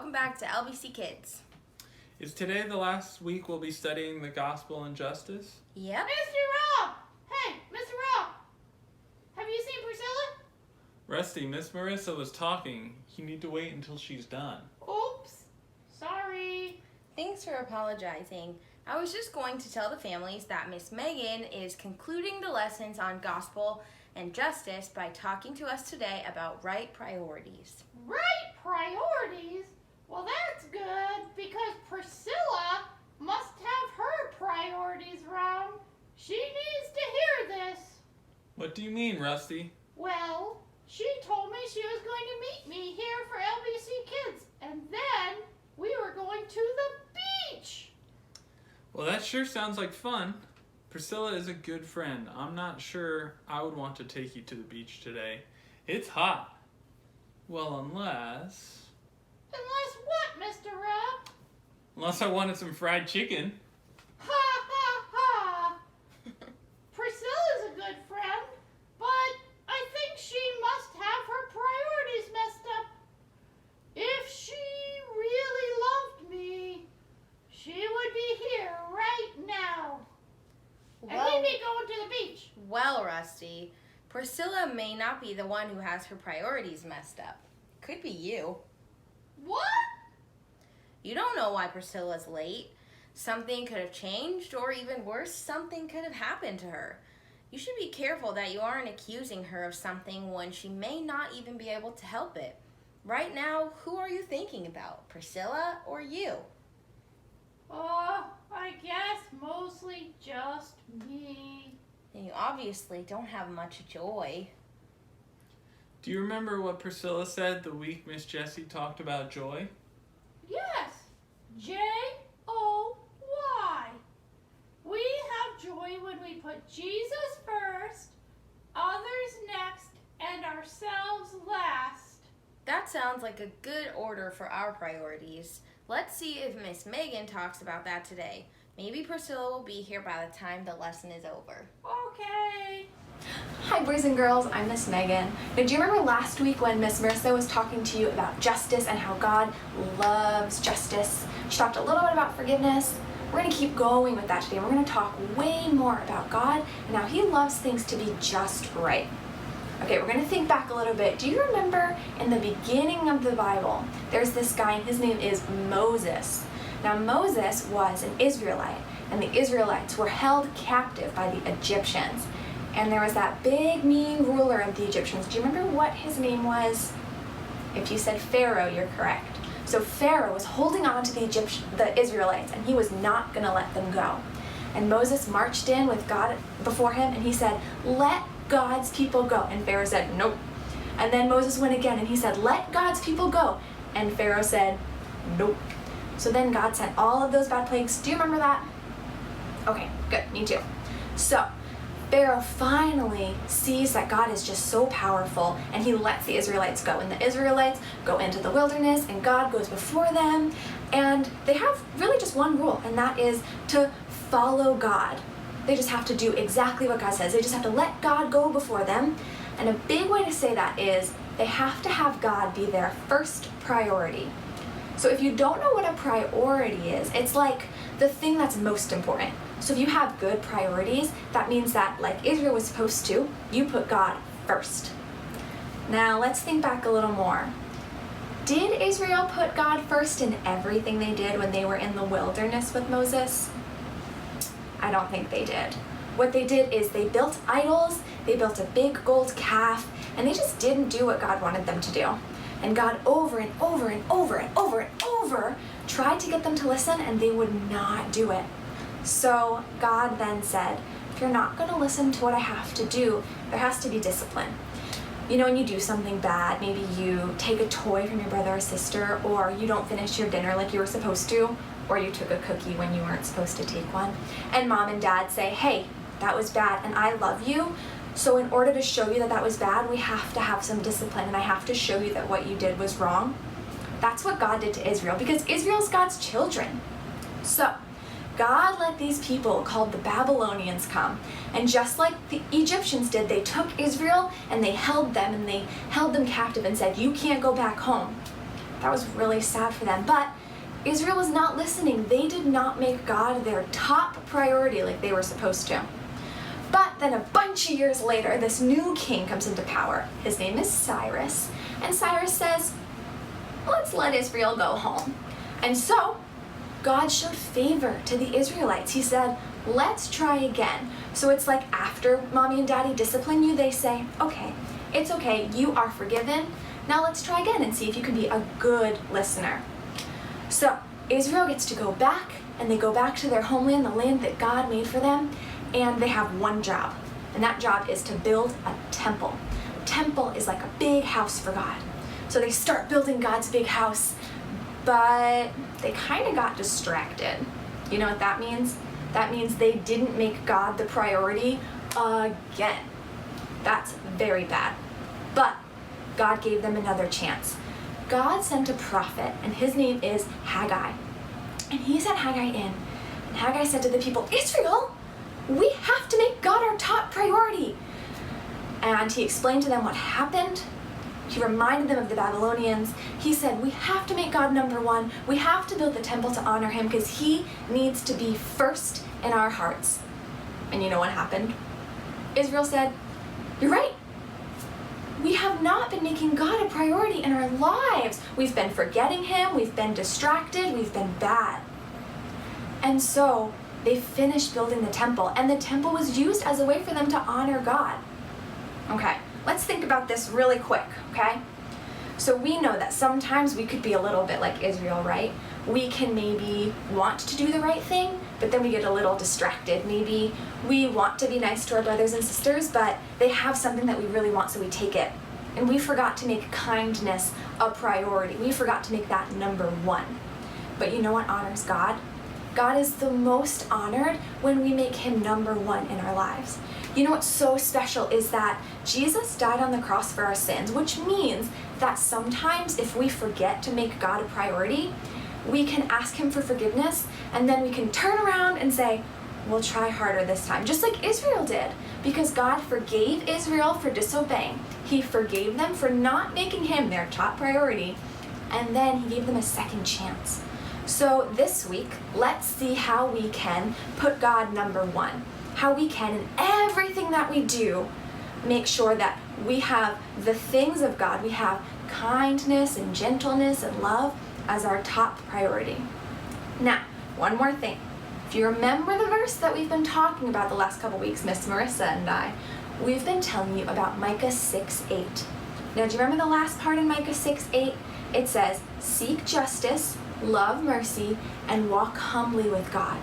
welcome back to Lbc Kids. Is today the last week we'll be studying the gospel and justice? Yep. Mr. Rob! Hey, Mr. Rob! Have you seen Priscilla? Rusty, Miss Marissa was talking. You need to wait until she's done. Oops. Sorry. Thanks for apologizing. I was just going to tell the families that Miss Megan is concluding the lessons on gospel and justice by talking to us today about right priorities. Right priorities? Well, that's good because Priscilla must have her priorities wrong. She needs to hear this. What do you mean, Rusty? Well, she told me she was going to meet me here for Lbc Kids, and then we were going to the beach. Well, that sure sounds like fun. Priscilla is a good friend. I'm not sure I would want to take you to the beach today. It's hot. Well, unless Unless what, Mr. Rob? Unless I wanted some fried chicken. Ha ha ha! Priscilla's a good friend, but I think she must have her priorities messed up. If she really loved me, she would be here right now. And we'd be going to the beach. Well, Rusty, Priscilla may not be the one who has her priorities messed up. Could be you. What? You don't know why Priscilla's late. Something could have changed, or even worse, something could have happened to her. You should be careful that you aren't accusing her of something when she may not even be able to help it. Right now, who are you thinking about, Priscilla or you? I guess mostly just me. And you obviously don't have much joy. Do you remember what Priscilla said the week Miss Jessie talked about joy? Yes, Joy. We have joy when we put Jesus first, others next, and ourselves last. That sounds like a good order for our priorities. Let's see if Miss Megan talks about that today. Maybe Priscilla will be here by the time the lesson is over. Okay. Hi boys and girls, I'm Miss Megan. Now, do you remember last week when Miss Marissa was talking to you about justice and how God loves justice? She talked a little bit about forgiveness. We're going to keep going with that today. We're going to talk way more about God and how He loves things to be just right. Okay, we're going to think back a little bit. Do you remember in the beginning of the Bible, there's this guy and his name is Moses. Now Moses was an Israelite, and the Israelites were held captive by the Egyptians. And there was that big, mean ruler of the Egyptians. Do you remember what his name was? If you said Pharaoh, you're correct. So Pharaoh was holding on to the Israelites, and he was not going to let them go. And Moses marched in with God before him, and he said, "Let God's people go." And Pharaoh said, "Nope." And then Moses went again, and he said, "Let God's people go." And Pharaoh said, "Nope." So then God sent all of those bad plagues. Do you remember that? Okay, good, me too. So Pharaoh finally sees that God is just so powerful, and he lets the Israelites go. And the Israelites go into the wilderness, and God goes before them. And they have really just one rule, and that is to follow God. They just have to do exactly what God says. They just have to let God go before them. And a big way to say that is they have to have God be their first priority. So if you don't know what a priority is, it's like the thing that's most important. So if you have good priorities, that means that, like Israel was supposed to, you put God first. Now let's think back a little more. Did Israel put God first in everything they did when they were in the wilderness with Moses? I don't think they did. What they did is they built idols, they built a big gold calf, and they just didn't do what God wanted them to do. And God over and over and over and over and over tried to get them to listen, and they would not do it. So God then said, if you're not going to listen to what I have to do, there has to be discipline. You know, when you do something bad, maybe you take a toy from your brother or sister, or you don't finish your dinner like you were supposed to, or you took a cookie when you weren't supposed to take one, and mom and dad say, hey, that was bad and I love you, so in order to show you that that was bad, we have to have some discipline, and I have to show you that what you did was wrong. That's what God did to Israel, because Israel's God's children. So God let these people called the Babylonians come, and just like the Egyptians did, they took Israel and they held them captive and said, you can't go back home. That was really sad for them. But Israel was not listening. They did not make God their top priority like they were supposed to. But then a bunch of years later, this new king comes into power. His name is Cyrus. And Cyrus says, let's let Israel go home. And so God showed favor to the Israelites. He said, let's try again. So it's like after mommy and daddy discipline you, they say, okay, it's okay, you are forgiven. Now let's try again and see if you can be a good listener. So Israel gets to go back, and they go back to their homeland, the land that God made for them, and they have one job, and that job is to build a temple. Temple is like a big house for God. So they start building God's big house, but they kind of got distracted. You know what that means? That means they didn't make God the priority again. That's very bad. But God gave them another chance. God sent a prophet, and his name is Haggai. And he sent Haggai in. And Haggai said to the people, Israel, we have to make God our top priority. And he explained to them what happened. He reminded them of the Babylonians. He said, we have to make God number one. We have to build the temple to honor him because he needs to be first in our hearts. And you know what happened? Israel said, you're right. We have not been making God a priority in our lives. We've been forgetting him, we've been distracted, we've been bad. And so they finished building the temple, and the temple was used as a way for them to honor God. Okay, let's think about this really quick, okay? So we know that sometimes we could be a little bit like Israel, right? We can maybe want to do the right thing, but then we get a little distracted. Maybe we want to be nice to our brothers and sisters, but they have something that we really want, so we take it. And we forgot to make kindness a priority. We forgot to make that number one. But you know what honors God? God is the most honored when we make him number one in our lives. You know what's so special is that Jesus died on the cross for our sins, which means that sometimes if we forget to make God a priority, we can ask him for forgiveness, and then we can turn around and say, we'll try harder this time, just like Israel did, because God forgave Israel for disobeying. He forgave them for not making him their top priority, and then he gave them a second chance. So this week, let's see how we can put God number one, how we can in everything that we do make sure that we have the things of God, we have kindness and gentleness and love as our top priority. Now, one more thing. If you remember the verse that we've been talking about the last couple weeks, Miss Marissa and I, we've been telling you about Micah 6:8. Now, do you remember the last part in Micah 6:8? It says, seek justice, love mercy, and walk humbly with God.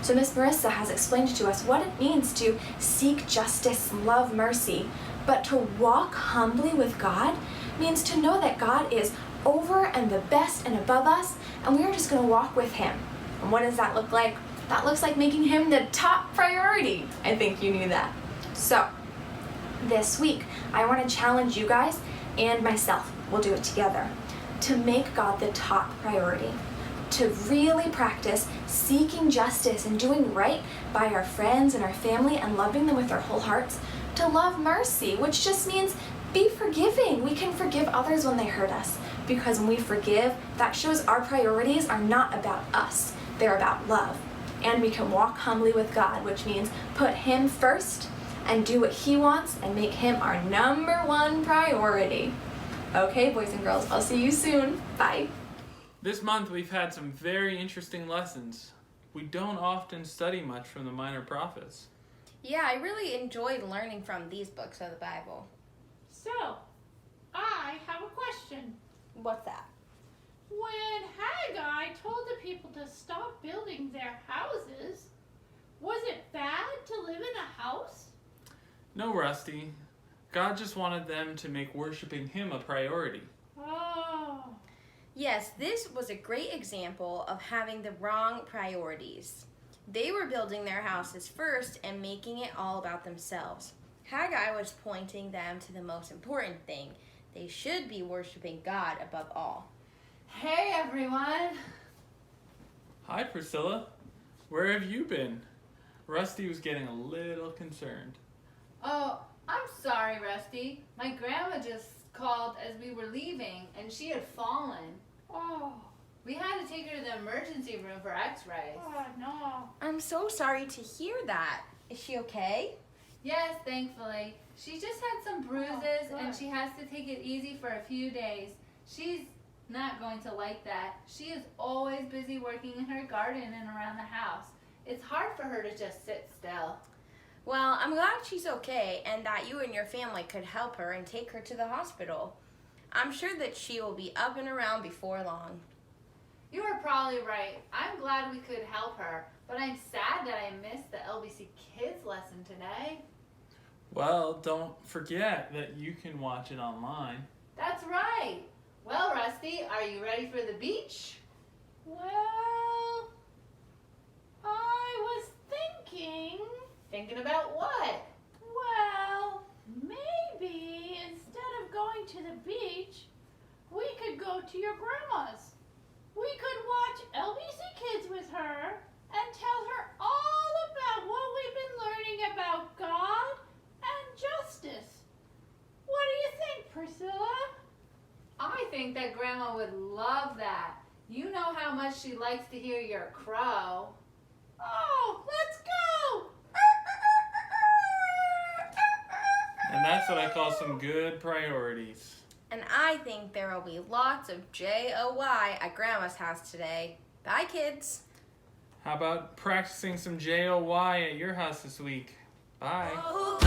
So Miss Marissa has explained to us what it means to seek justice, love mercy, but to walk humbly with God means to know that God is over and the best and above us, and we are just going to walk with him. And what does that look like? That looks like making him the top priority. I think you knew that. So this week, I want to challenge you guys and myself, we'll do it together, to make God the top priority, to really practice seeking justice and doing right by our friends and our family and loving them with our whole hearts, to love mercy, which just means be forgiving. We can forgive others when they hurt us, because when we forgive, that shows our priorities are not about us, they're about love. And we can walk humbly with God, which means put him first and do what he wants and make him our number one priority. Okay, boys and girls, I'll see you soon. Bye. This month we've had some very interesting lessons. We don't often study much from the minor prophets. Yeah, I really enjoyed learning from these books of the Bible. So, I have a question. What's that? When Haggai told the people to stop building their houses, was it bad to live in a house? No, Rusty. God just wanted them to make worshiping him a priority. Oh. Yes, this was a great example of having the wrong priorities. They were building their houses first and making it all about themselves. Haggai was pointing them to the most important thing. They should be worshiping God above all. Hey everyone! Hi, Priscilla. Where have you been? Rusty was getting a little concerned. Oh, I'm sorry, Rusty. My grandma just called as we were leaving and she had fallen. Oh, We had to take her to the emergency room for x-rays. oh no. I'm so sorry to hear that. Is she okay? Yes, thankfully. She just had some bruises Oh, and good. she has to take it easy for a few days. She's not going to like that. She is always busy working in her garden and around the house. It's hard for her to just sit still. Well, I'm glad she's okay and that you and your family could help her and take her to the hospital. I'm sure that she will be up and around before long. You are probably right. I'm glad we could help her, but I'm sad that I missed the Lbc Kids lesson today. Well, don't forget that you can watch it online. That's right. Well, Rusty, are you ready for the beach? Well, I was thinking, Thinking about what? well, maybe instead of going to the beach, we could go to your grandma's. We could watch Lbc Kids with her and tell her all about what we've been learning about God and justice. What do you think, Priscilla? I think that Grandma would love that. You know how much she likes to hear your crow. Oh, let's go! And that's what I call some good priorities. And I think there will be lots of JOY at Grandma's house today. Bye, kids. How about practicing some JOY at your house this week? Bye. Oh,